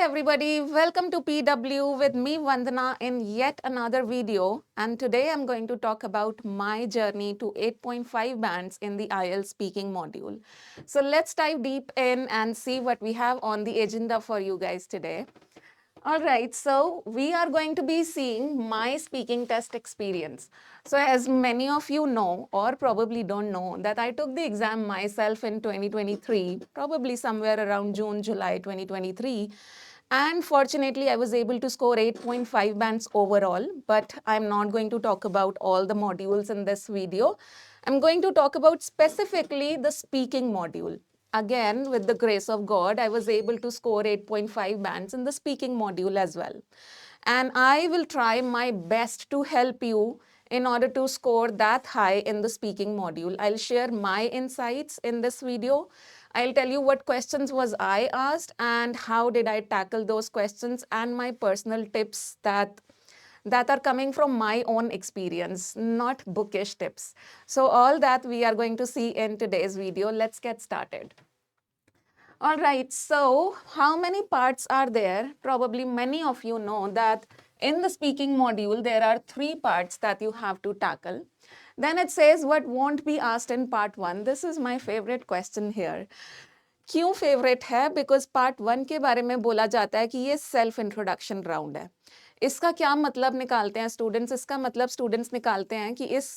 everybody, welcome to PW with me Vandana in yet another video, and today I'm going to talk about my journey to 8.5 bands in the IELTS speaking module. So let's dive deep in and see what we have on the agenda for you guys today. All right, so we are going to be seeing my speaking test experience. So as many of you know or probably don't know that I took the exam myself in 2023, probably somewhere around June, July 2023. And fortunately, I was able to score 8.5 bands overall, but I'm not going to talk about all the modules in this video. I'm going to talk about specifically the speaking module. Again, with the grace of God, I was able to score 8.5 bands in the speaking module as well. And I will try my best to help you in order to score that high in the speaking module. I'll share my insights in this video. I'll tell you what questions was I asked and how did I tackle those questions and my personal tips that are coming from my own experience, not bookish tips. So all that we are going to see in today's video. Let's get started. All right, so how many parts are there? Probably many of you know that in the speaking module, there are 3 parts that you have to tackle. Then it says what won't be asked in part 1. This is my favorite question here. क्यों favourite है? Because part 1 के बारे में बोला जाता है कि ये सेल्फ इंट्रोडक्शन राउंड है. इसका क्या मतलब निकालते हैं स्टूडेंट्स? इसका मतलब स्टूडेंट्स निकालते हैं कि इस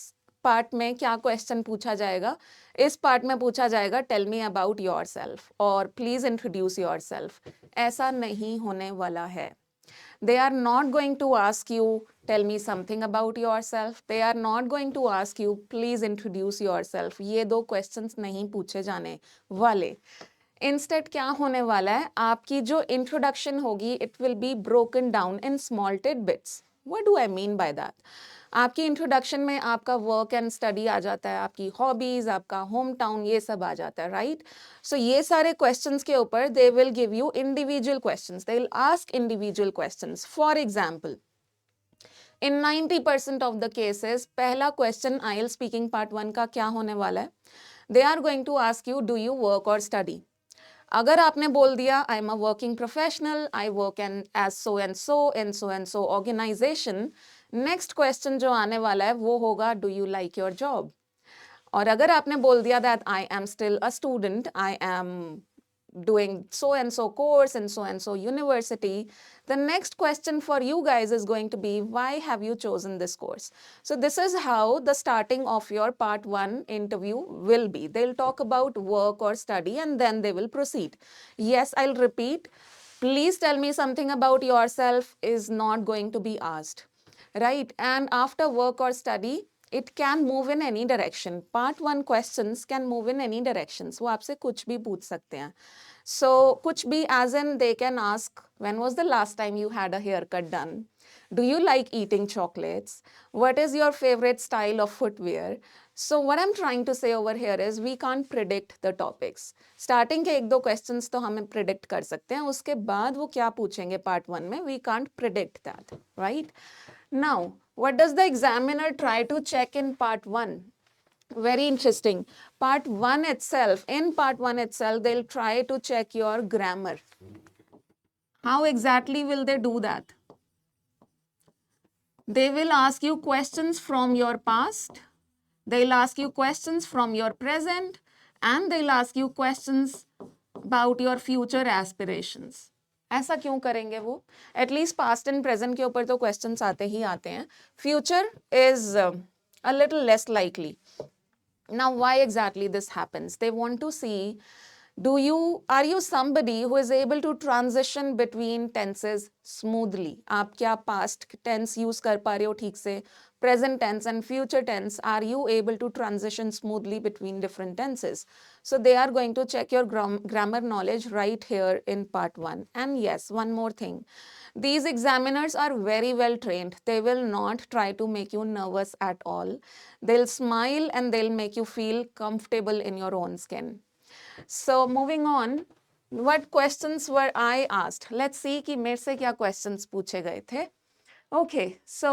पार्ट में क्या क्वेश्चन पूछा जाएगा. इस पार्ट में पूछा जाएगा टेल मी अबाउट योरसेल्फ और प्लीज इंट्रोड्यूस योरसेल्फ. ऐसा नहीं होने वाला है. They are not going to ask you, tell me something about yourself. They are not going to ask you, please introduce yourself. ये 2 questions नहीं पूछे जाने वाले. इंस्टेड क्या होने वाला है? आपकी जो इंट्रोडक्शन होगी it will be broken down in small titbits. What do I mean by that? आपकी इंट्रोडक्शन में आपका वर्क एंड स्टडी आ जाता है, आपकी हॉबीज, आपका होम टाउन, ये सब आ जाता है, राइट? सो ये सारे क्वेश्चंस के ऊपर they will give you individual questions. They will ask individual questions. For example, in 90% of the cases पहला क्वेश्चन आईएलटीएस स्पीकिंग पार्ट 1 का क्या होने वाला है? They are going to ask you, do you work or study? अगर आपने बोल दिया I am a working professional, I work as so and so in so and so organization, next question जो आने वाला है वो होगा do you like your job? और अगर आपने बोल दिया that I am still a student, I am doing so and so course in so and so university, the next question for you guys is going to be, why have you chosen this course? So this is how the starting of your part 1 interview will be. They'll talk about work or study and then they will proceed. Yes, I'll repeat, please tell me something about yourself is not going to be asked, right? And after work or study, it can move in any direction. Part 1 questions can move in any directions. वो आपसे कुछ भी पूछ सकते हैं. So कुछ भी as in they can ask, when was the last time you had a haircut done? Do you like eating chocolates? What is your favorite style of footwear? So what I'm trying to say over here is we can't predict the topics. Starting के 1-2 questions तो हम predict कर सकते हैं. उसके बाद वो क्या पूछेंगे part 1 में, we can't predict that, right? Now, what does the examiner try to check in part 1? Very interesting. Part 1 itself, in part 1 itself, they'll try to check your grammar. How exactly will they do that? They will ask you questions from your past, they'll ask you questions from your present, and they'll ask you questions about your future aspirations. ऐसा क्यों करेंगे वो? At least past and present के ऊपर तो questions आते ही आते हैं. Future is a little less likely. Now, why exactly this happens? They want to see, are you somebody who is able to transition between tenses smoothly? आप क्या past tense use कर पा रहे हो ठीक से? Present tense and future tense, are you able to transition smoothly between different tenses? So they are going to check your grammar knowledge right here in part 1. And yes, one more thing. These examiners are very well trained. They will not try to make you nervous at all. They'll smile and they'll make you feel comfortable in your own skin. So moving on, what questions were I asked? Let's see कि मेरे से क्या questions पूछे गए थे. Okay, so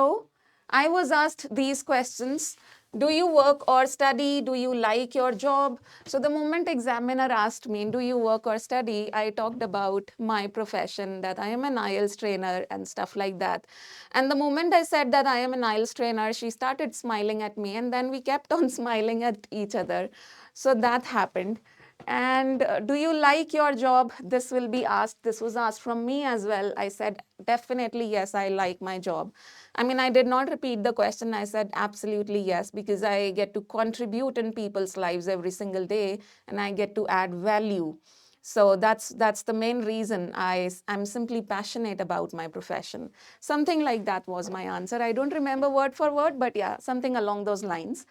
I was asked these questions. Do you work or study? Do you like your job? So the moment examiner asked me, do you work or study? I talked about my profession, that I am an IELTS trainer and stuff like that. And the moment I said that I am an IELTS trainer, she started smiling at me, and then we kept on smiling at each other. So that happened. And do you like your job? This will be asked. This was asked from me as well. I said, definitely yes, I like my job. I mean, I did not repeat the question. I said absolutely yes, because I get to contribute in people's lives every single day, and I get to add value. So that's the main reason I'm simply passionate about my profession. Something like that was my answer. I don't remember word for word, but yeah, something along those lines.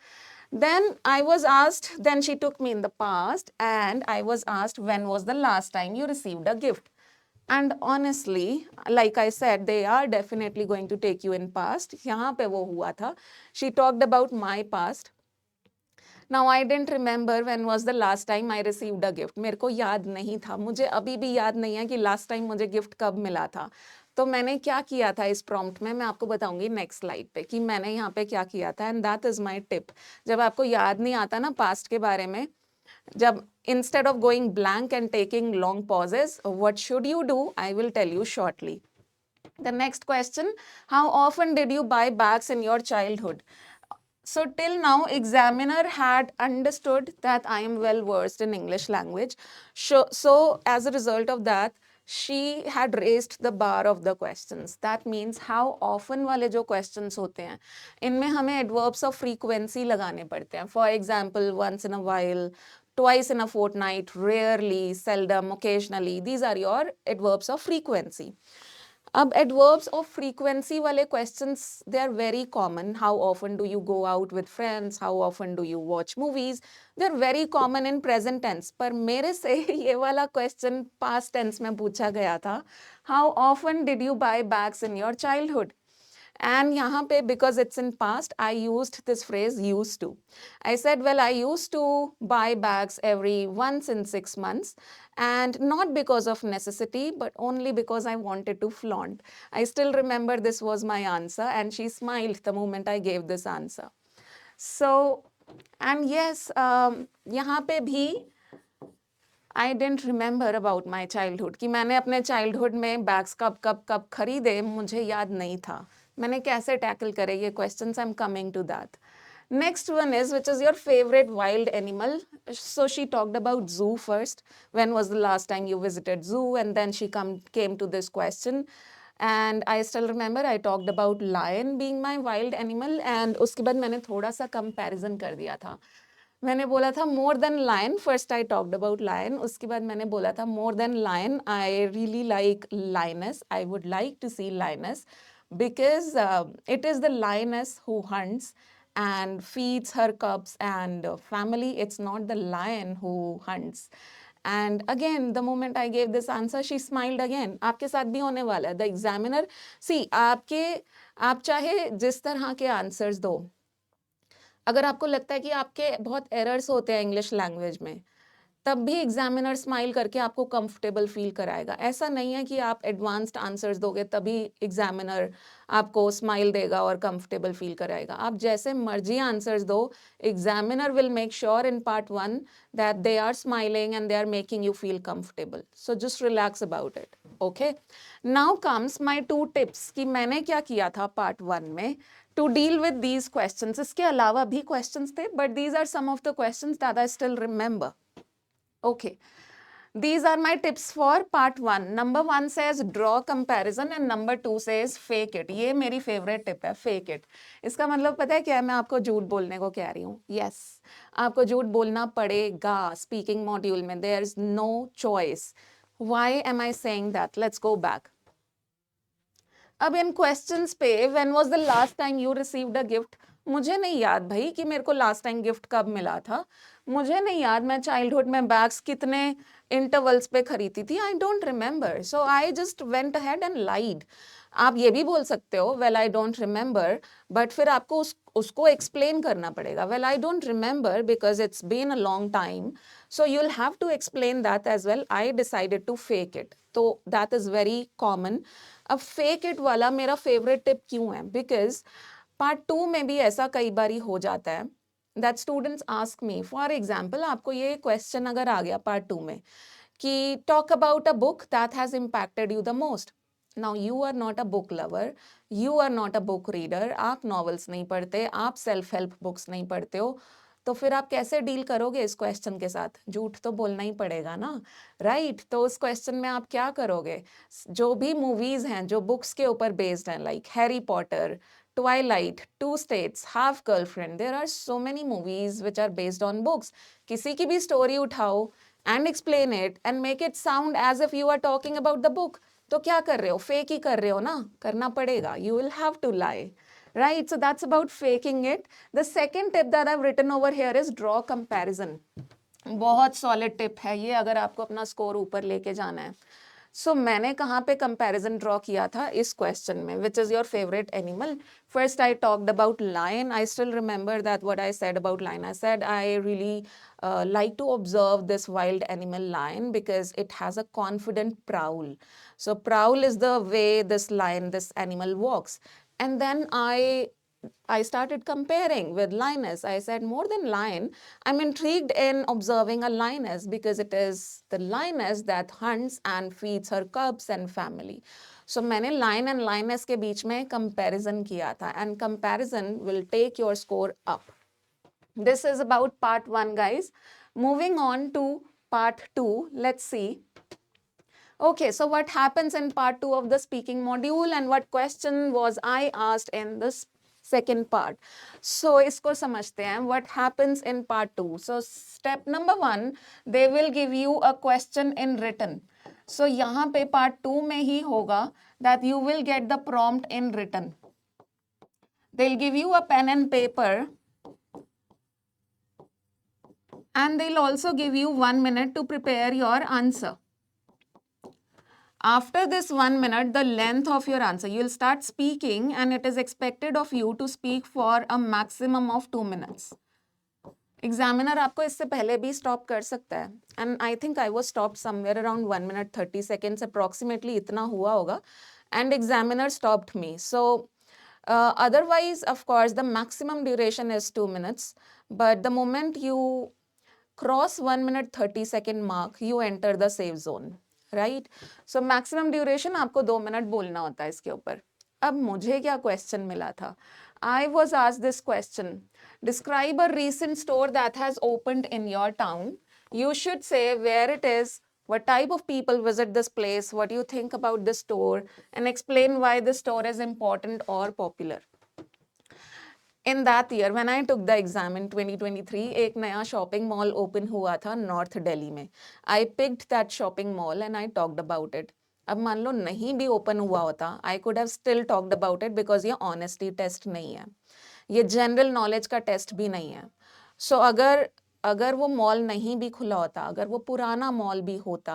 Then I was asked, then she took me in the past, and I was asked, when was the last time you received a gift? And honestly, like I said, they are definitely going to take you in past. यहाँ पे वो हुआ था. She talked about my past. Now I didn't remember when was the last time I received a gift. मेरे को याद नहीं था. मुझे अभी भी याद नहीं है कि last time मुझे gift कब मिला था. तो मैंने क्या किया था इस prompt में, मैं आपको बताऊंगी next slide पे कि मैंने यहाँ पे क्या किया था, and that is my tip. जब आपको याद नहीं आता ना past के बारे में, जब instead of going blank and taking long pauses, what should you do? I will tell you shortly. The next question, how often did you buy bags in your childhood? So till now, examiner had understood that I am well versed in English language. So as a result of that, she had raised the bar of the questions. That means how often वाले जो questions होते हैं, इनमें हमें adverbs of frequency लगाने पड़ते हैं. For example, once in a while, twice in a fortnight, rarely, seldom, occasionally. These are your adverbs of frequency. अब adverbs of frequency वाले questions, they are very common. How often do you go out with friends? How often do you watch movies? They are very common in present tense. पर मेरे से ये वाला question past tense में पूछा गया था. How often did you buy bags in your childhood? And यहाँ पे, because it's in past, I used this phrase used to. I said, well, I used to buy bags every once in 6 months, and not because of necessity, but only because I wanted to flaunt. I still remember this was my answer, and she smiled the moment I gave this answer. So, and yes, यहाँ पे भी I didn't remember about my childhood कि मैंने अपने childhood में bags कब खरीदे, मुझे याद नहीं था. मैंने कैसे tackle करे ये questions, I'm coming to that. Next one is, which is your favorite wild animal? So she talked about zoo first. When was the last time you visited zoo? And then she came to this question. And I still remember I talked about lion being my wild animal. And उसके बाद मैंने थोड़ा सा comparison कर दिया था. मैंने बोला था more than lion. First I talked about lion. उसके बाद मैंने बोला था more than lion. I really like lioness. I would like to see lioness because it is the lioness who hunts and feeds her cubs and family. It's not the lion who hunts. And again, the moment I gave this answer, she smiled again. आपके साथ भी होने वाला है. The examiner, see, आप चाहे जिस तरह के answers दो, अगर आपको लगता है कि आपके बहुत एरर्स होते हैं इंग्लिश लैंग्वेज में, तब भी एग्जामिनर स्माइल करके आपको कंफर्टेबल फील कराएगा. ऐसा नहीं है कि आप एडवांस्ड आंसर्स दोगे तभी एग्जामिनर आपको स्माइल देगा और कंफर्टेबल फील कराएगा. आप जैसे मर्जी आंसर्स दो, examiner will make sure in part 1 that they are smiling and they are making you feel comfortable. So just relax about it. Okay, now comes my 2 tips कि मैंने क्या किया था पार्ट 1 में to deal with these questions. इसके अलावा भी questions थे, but these are some of the questions that I still remember. Okay. These are my tips for part 1. Number 1 says draw comparison and number 2 says fake it. ये मेरी favorite tip है, fake it. इसका मतलब पता है क्या है? मैं आपको झूठ बोलने को कह रही हूँ. Yes, आपको झूठ बोलना पड़ेगा speaking module में. There is no choice. Why am I saying that? Let's go back. अब इन क्वेश्चंस पे when was the last time you received a gift, मुझे नहीं याद भाई कि मेरे को लास्ट टाइम गिफ्ट कब मिला था. मुझे नहीं याद मैं चाइल्डहुड में बैग्स कितने इंटरवल्स पे खरीदती थी. I don't remember. So I just went ahead and lied. आप ये भी बोल सकते हो well I don't remember, but फिर आपको उसको एक्सप्लेन करना पड़ेगा. Well I don't remember because it's been a long time, so you will have to explain that as well. I decided to fake it. तो दैट इज वेरी कॉमन. अब fake it वाला मेरा favourite tip क्यों है? Because part 2 में भी ऐसा कई बारी हो जाता है that students ask me, for example आपको ये क्वेश्चन अगर आ गया पार्ट 2 में कि talk about a book that has impacted you the most. Now you are not a book lover, you are not a book reader, आप novels नहीं पढ़ते, आप सेल्फ हेल्प बुक्स नहीं पढ़ते हो, तो फिर आप कैसे डील करोगे इस क्वेश्चन के साथ? झूठ तो बोलना ही पड़ेगा ना, राइट? तो उस क्वेश्चन में आप क्या करोगे? जो भी मूवीज हैं जो बुक्स के ऊपर बेस्ड हैं, like Harry Potter, Twilight, Two States, Half Girlfriend, there are so many movies which are based on books. किसी की भी स्टोरी उठाओ and explain it and make it sound as if you are talking about the book. तो क्या कर रहे हो? Fake ही कर रहे हो ना, करना पड़ेगा. You will have to lie, right? So that's about faking it. The second tip that I've written over here is draw comparison. बहुत सॉलिड टिप है ये अगर आपको अपना स्कोर ऊपर लेके जाना है. सो मैंने कहाँ पे कंपैरिजन ड्रॉ किया था इस क्वेश्चन में, which is your favourite animal. First I talked about lion. I still remember that what I said about lion. I said I really like to observe this wild animal lion because it has a confident prowl. So prowl is the way this lion, this animal walks. And then I started comparing with lioness. I said, more than lion, I'm intrigued in observing a lioness because it is the lioness that hunts and feeds her cubs and family. So मैंने lion and lioness के बीच में comparison किया था, and comparison will take your score up. This is about part 1, guys. Moving on to part 2, let's see. Okay, so what happens in part 2 of the speaking module and what question was I asked in this second part? So isko samajhte hain, what happens in part 2. So step number 1, they will give you a question in written. So yahan pe part 2 mein hi hoga that you will get the prompt in written. They'll give you a pen and paper, and they'll also give you 1 minute to prepare your answer. After this 1 minute, the length of your answer, you will start speaking and it is expected of you to speak for a maximum of 2 minutes. Examiner आपको इससे पहले भी stop कर सकता है. And I think I was stopped somewhere around 1 minute 30 seconds approximately, इतना हुआ होगा. And examiner stopped me. So otherwise, of course, the maximum duration is 2 minutes. But the moment you cross 1 minute 30 second mark, you enter the safe zone. Right. So maximum duration आपको 2 minute बोलना होता है इसके ऊपर. अब मुझे क्या question मिला था? I was asked this question, describe a recent store that has opened in your town. You should say where it is, what type of people visit this place, what do you think about this store, and explain why this store is important or popular. In that year, when I took the exam in 2023, एक नया shopping mall open हुआ था North Delhi में. I picked that shopping mall and I talked about it. अब मान लो नहीं भी open हुआ होता, I could have still talked about it because ये honesty test नहीं है, ये general knowledge का test भी नहीं है. So अगर वो मॉल नहीं भी खुला होता, अगर वो पुराना मॉल भी होता,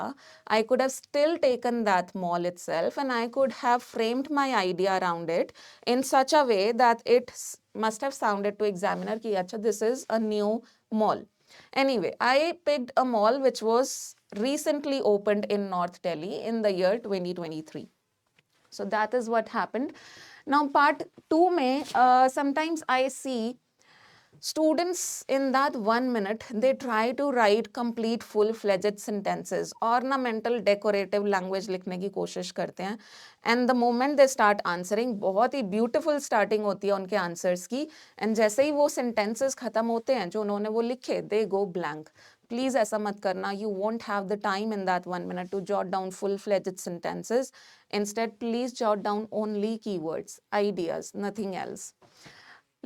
I could have still taken that mall itself and I could have framed my idea around it in such a way that it must have sounded to examiner कि अच्छा this is a new mall. Anyway, I picked a mall which was recently opened in North Delhi in the year 2023. So that is what happened. Now part 2 में sometimes I see students in that 1 minute, they try to write complete full-fledged sentences, ornamental decorative language लिखने की कोशिश करते हैं. And the moment they start answering, बहुत ही beautiful starting होती है उनके answers की, and जैसे ही वो sentences खत्म होते हैं जो उन्होंने वो लिखे, they go blank. Please ऐसा मत करना. You won't have the time in that 1 minute to jot down full-fledged sentences. Instead, please jot down only keywords, ideas, nothing else.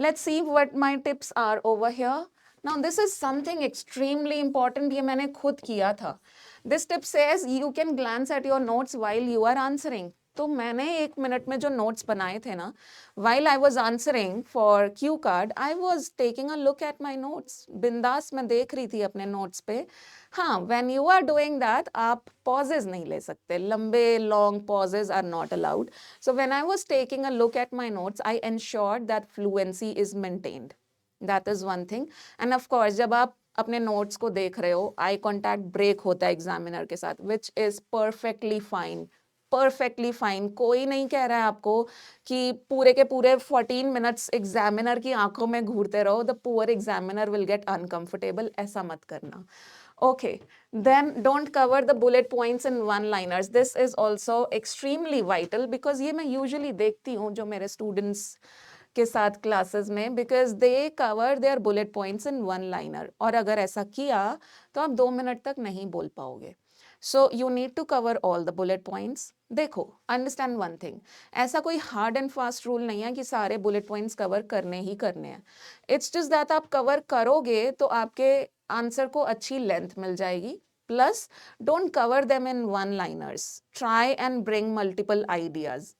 Let's see what my tips are over here. Now this is something extremely important. ये मैंने खुद किया था. This tip says you can glance at your notes while you are answering. तो मैंने 1 minute में जो notes बनाए थे ना, while I was answering for Q card, I was taking a look at my notes. बिंदास मैं देख रही थी अपने notes पे. हाँ, when you are doing that, आप pauses नहीं ले सकते. लंबे long pauses are not allowed. So when I was taking a look at my notes, I ensured that fluency is maintained. That is one thing. And of course, जब आप अपने notes को देख रहे हो, eye contact break होता है examiner के साथ, which is perfectly fine. perfectly fine. कोई नहीं कह रहा है आपको कि पूरे के पूरे 14 minutes एग्जामिनर की आंखों में घूरते रहो. The poor examiner will get uncomfortable. ऐसा मत करना. Okay, then don't cover the bullet points in one-liners. This is also extremely vital because ये मैं usually देखती हूँ जो मेरे students के साथ classes में, because they cover their bullet points in one-liner. और अगर ऐसा किया तो आप 2 मिनट तक नहीं बोल पाओगे. So you need to cover all the bullet points. देखो, understand one thing. ऐसा कोई hard and fast rule नहीं है कि सारे bullet points cover करने ही करने हैं. It's just that आप cover करोगे तो आपके आंसर को अच्छी लेंथ मिल जाएगी. Plus, don't cover them in one-liners. Try and bring multiple ideas.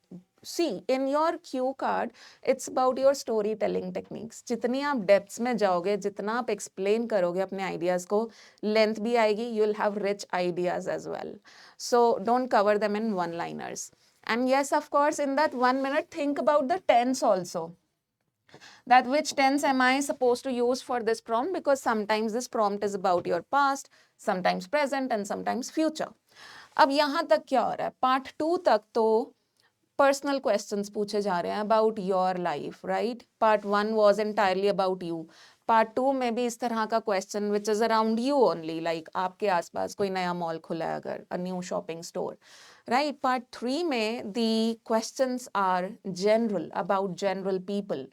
See, in your cue card, it's about your storytelling techniques. जितनी आप डेप्थ्स में जाओगे, जितना आप एक्सप्लेन करोगे अपने आइडियाज को, लेंथ भी आएगी, you will have rich ideas as well. So don't cover them in one-liners. And yes, of course, in that 1 minute, think about the tense also. That which tense am I supposed to use for this prompt, because sometimes this prompt is about your past, sometimes present and sometimes future. अब यहाँ तक क्या हो रहा है? Part 2 तक तो personal questions पूछे जा रहे हैं about your life, right? Part 1 was entirely about you. Part 2 में भी इस तरह का question which is around you only, like आपके आसपास कोई नया मॉल खुला है अगर, a new shopping store, right? Part 3 में the questions are general, about general people.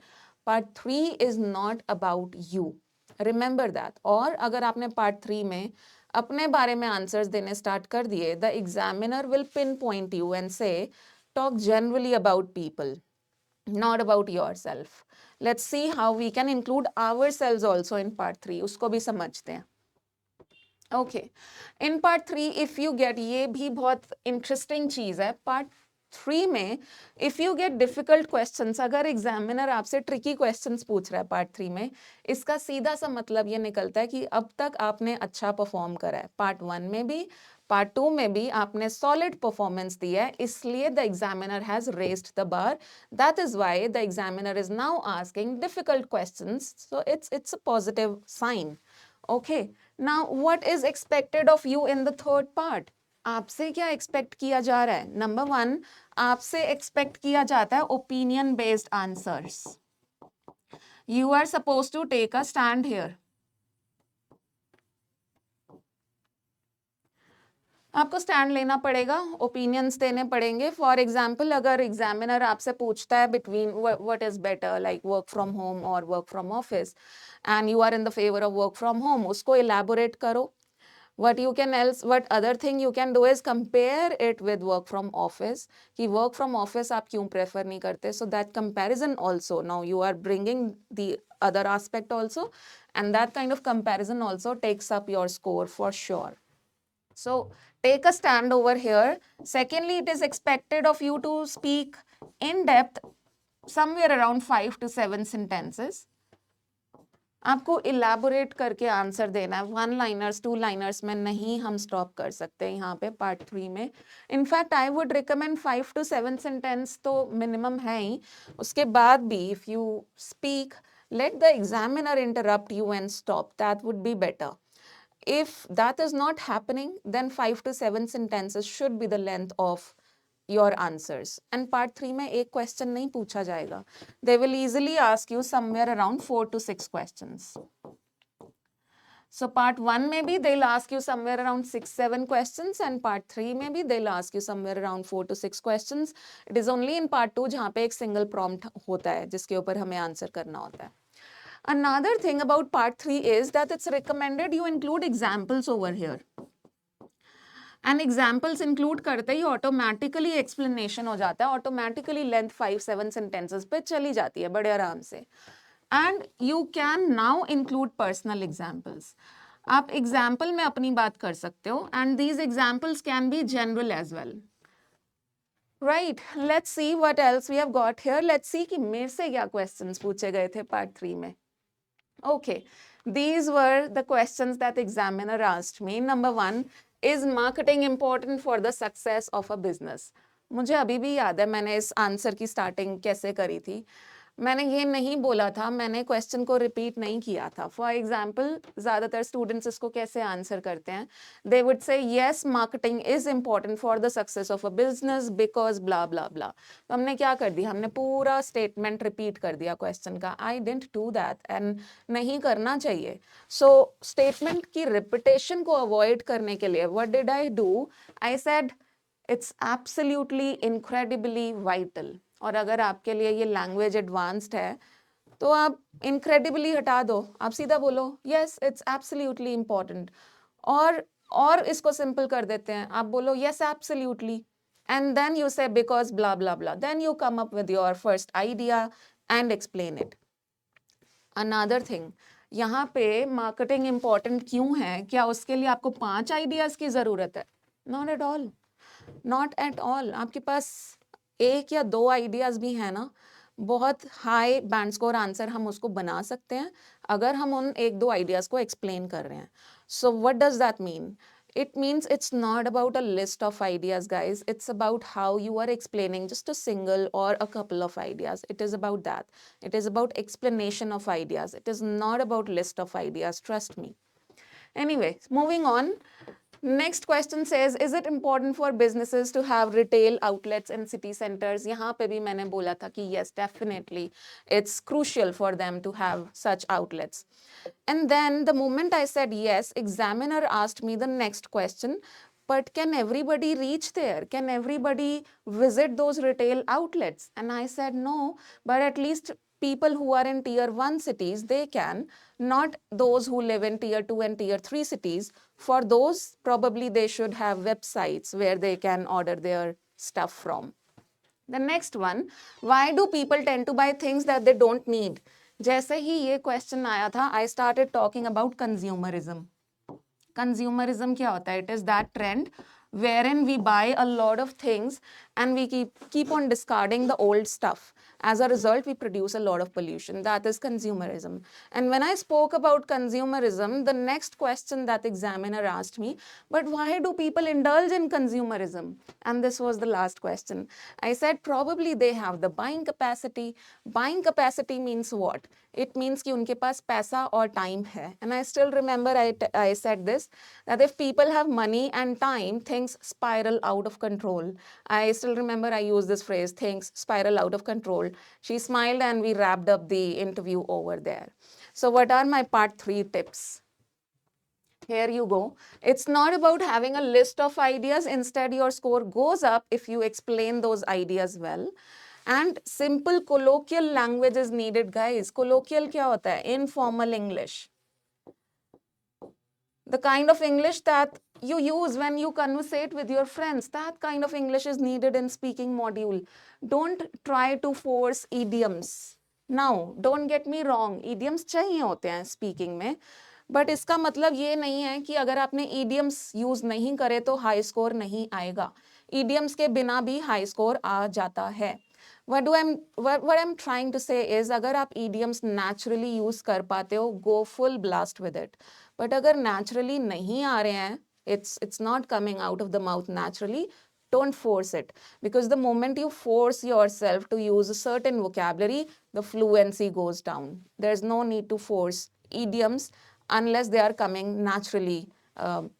Part 3 is not about you. Remember that. और अगर आपने Part 3 में अपने बारे में आंसर्स देने स्टार्ट कर दिए, the examiner will pinpoint you and say, talk generally about people, not about yourself. Let's see how we can include ourselves also in part 3. उसको भी समझते हैं. Okay. In part 3, if you get, ये भी बहुत interesting चीज़ है. Part 3 में if you get difficult questions, अगर examiner आपसे tricky questions पूछ रहा है part 3 में, इसका सीधा सा मतलब ये निकलता है कि अब तक आपने अच्छा perform करा है. Part 1 में भी, Part 2 में भी आपने solid performance दिया है, इसलिए the examiner has raised the bar. That is why the examiner is now asking difficult questions. So it's a positive sign. Okay. Now what is expected of you in the third part? आपसे क्या expect किया जा रहा है? Number 1, आपसे expect किया जाता है opinion based answers. You are supposed to take a stand here. आपको स्टैंड लेना पड़ेगा, ओपिनियंस देने पड़ेंगे. फॉर एग्जाम्पल, अगर एग्जामिनर आपसे पूछता है between what is better, like work from home और work from office, and you are in the favour of work from home, उसको इलैबोरेट करो. What other thing you can do is compare it with work from office. कि work from office आप क्यों prefer नहीं करते? So that comparison also, now you are bringing the other aspect also, and that kind of comparison also takes up your score for sure. So take a stand over here. Secondly, it is expected of you to speak in depth somewhere around 5 to 7 sentences. आपको elaborate करके answer देना है. 1-liners, 2-liners में नहीं हम stop कर सकते यहाँ पे पार्ट 3 में. In fact I would recommend 5 to 7 sentence तो मिनिमम है ही. उसके बाद भी if you speak, let the examiner interrupt you and stop. That would be better. If that is not happening, then 5 to 7 sentences should be the length of your answers. And part 3 में एक question नहीं पूछा जाएगा. They will easily ask you somewhere around 4 to 6 questions. So part 1 में भी they'll ask you somewhere around 6-7 questions, and part 3 में भी they'll ask you somewhere around 4 to 6 questions. It is only in part 2 जहाँ पे एक single prompt होता है जिसके ऊपर हमें आंसर करना होता है. Another thing about part 3 is that it's recommended you include examples over here. And examples include करते ही automatically explanation हो जाता है, automatically length 5-7 sentences पे चली जाती है बड़े आराम से. And you can now include personal examples. आप example में अपनी बात कर सकते हो, and these examples can be general as well. Right, let's see what else we have got here. Let's see कि मेरे से क्या questions पूछे गए थे part 3 में. Okay, these were the questions that the examiner asked me. Number 1, is marketing important for the success of a business? मुझे अभी भी याद है मैंने इस आंसर की स्टार्टिंग कैसे करी थी. मैंने ये नहीं बोला था, मैंने क्वेश्चन को रिपीट नहीं किया था. फॉर एग्जाम्पल, ज़्यादातर स्टूडेंट्स इसको कैसे आंसर करते हैं? They would say yes marketing is important for the success of a business because blah blah blah. तो हमने क्या कर दिया, हमने पूरा स्टेटमेंट रिपीट कर दिया क्वेश्चन का. I didn't do that and नहीं करना चाहिए. सो स्टेटमेंट की रिपीटेशन को अवॉइड करने के लिए what did I do? I said it's absolutely incredibly vital. और अगर आपके लिए ये लैंग्वेज एडवांस्ड है तो आप इनक्रेडिबली हटा दो, आप सीधा बोलो यस इट्स एब्सोल्युटली इम्पॉर्टेंट. और इसको सिंपल कर देते हैं, आप बोलो yes absolutely and then you say because blah blah blah, then you come up with your first idea and explain it. Another thing, यहाँ पे मार्केटिंग इंपॉर्टेंट क्यों है? क्या उसके लिए आपको 5 आइडियाज की जरूरत है? Not at all, not at all. आपके पास 1 या 2 आइडियाज भी है ना, बहुत हाई बैंड स्कोर आंसर हम उसको बना सकते हैं अगर हम उन 1-2 आइडियाज को एक्सप्लेन कर रहे हैं. So what does that mean? It means it's not about a list of ideas, guys. It's about how you are explaining just a single or a couple of ideas. It is about that. It is about explanation of ideas. It is not about list of ideas. Trust me. Anyway, moving on. Next question says, is it important for businesses to have retail outlets in city centers? यहाँ पे भी मैंने बोला था कि yes, definitely, it's crucial for them to have such outlets. And then the moment I said yes, examiner asked me the next question, but can everybody reach there? Can everybody visit those retail outlets? And I said no, but at least people who are in tier 1 cities, they can, not those who live in tier 2 and tier 3 cities. For those, probably they should have websites where they can order their stuff from. The next one, why do people tend to buy things that they don't need? जैसे ही ये question आया था, I started talking about consumerism. Consumerism क्या होता है? It is that trend wherein we buy a lot of things and we keep on discarding the old stuff. As a result, we produce a lot of pollution. That is consumerism. And when I spoke about consumerism, the next question that examiner asked me, but why do people indulge in consumerism? And this was the last question. I said, probably they have the buying capacity. Buying capacity means what? It means कि उनके पास पैसा और time है. And I still remember I said this, that if people have money and time, things spiral out of control. I still remember I used this phrase, things spiral out of control. She smiled and we wrapped up the interview over there. So what are my part 3 tips? Here you go. It's not about having a list of ideas. Instead, your score goes up if you explain those ideas well. And simple colloquial language is needed, guys. Colloquial क्या होता है? Informal English. The kind of English that you use when you conversate with your friends. That kind of English is needed in speaking module. Don't try to force idioms. Now, don't get me wrong. Idioms चाहिए होते हैं speaking में. But इसका मतलब ये नहीं है कि अगर आपने idioms यूज नहीं करे तो हाई स्कोर नहीं आएगा. Idioms के बिना भी हाई स्कोर आ जाता है. What I'm trying to say is, अगर आप idioms naturally यूज कर पाते हो, go full blast with it. But अगर naturally नहीं आ रहे हैं, it's not coming out of the mouth naturally, don't force it. Because the moment you force yourself to use a certain vocabulary, the fluency goes down. There's no need to force idioms unless they are coming naturally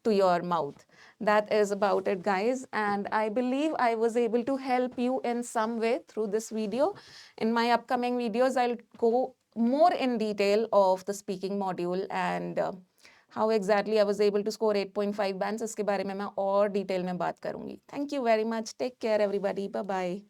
to your mouth. That is about it, guys. And I believe I was able to help you in some way through this video. In my upcoming videos, I'll go more in detail of the speaking module and how exactly I was able to score 8.5 bands. इसके बारे में मैं और detail में बात करूँगी. Thank you very much. Take care, everybody. Bye-bye.